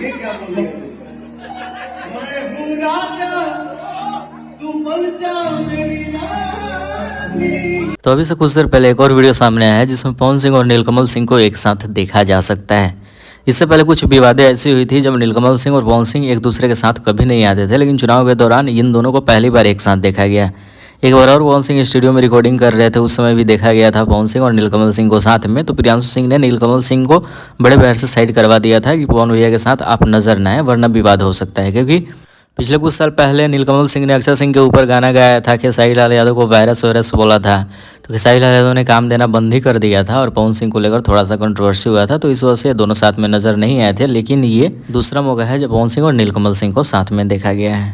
ये क्या बोल दिया तू? मैं हूँ राजा, तू बन जा मेरी रानी। तो अभी से कुछ देर पहले एक और वीडियो सामने आया है जिसमें पवन सिंह और नीलकमल सिंह को एक साथ देखा जा सकता है। इससे पहले कुछ विवादें ऐसी हुई थी जब नीलकमल सिंह और पवन सिंह एक दूसरे के साथ कभी नहीं आते थे, लेकिन चुनाव के दौरान इन दोनों को पहली बार एक साथ देखा गया। एक बार और पवन सिंह स्टूडियो में रिकॉर्डिंग कर रहे थे, उस समय भी देखा गया था पवन सिंह और नीलकमल सिंह को साथ में। तो प्रियांशु सिंह ने नीलकमल सिंह को बड़े प्यार से साइड करवा दिया था कि पवन भैया के साथ आप नजर न आए वरना विवाद हो सकता है, क्योंकि पिछले कुछ साल पहले नीलकमल सिंह ने अक्षय सिंह के ऊपर गाना गाया था, खेसारी लाल यादव को वायरस बोला था। तो खेसारी लाल यादव ने काम देना बंद ही कर दिया था और पवन सिंह को लेकर थोड़ा सा कंट्रोवर्सी हुआ था, तो इस वजह से दोनों साथ में नजर नहीं आए थे। लेकिन ये दूसरा मौका है जब पवन सिंह और नीलकमल सिंह को साथ में देखा गया है।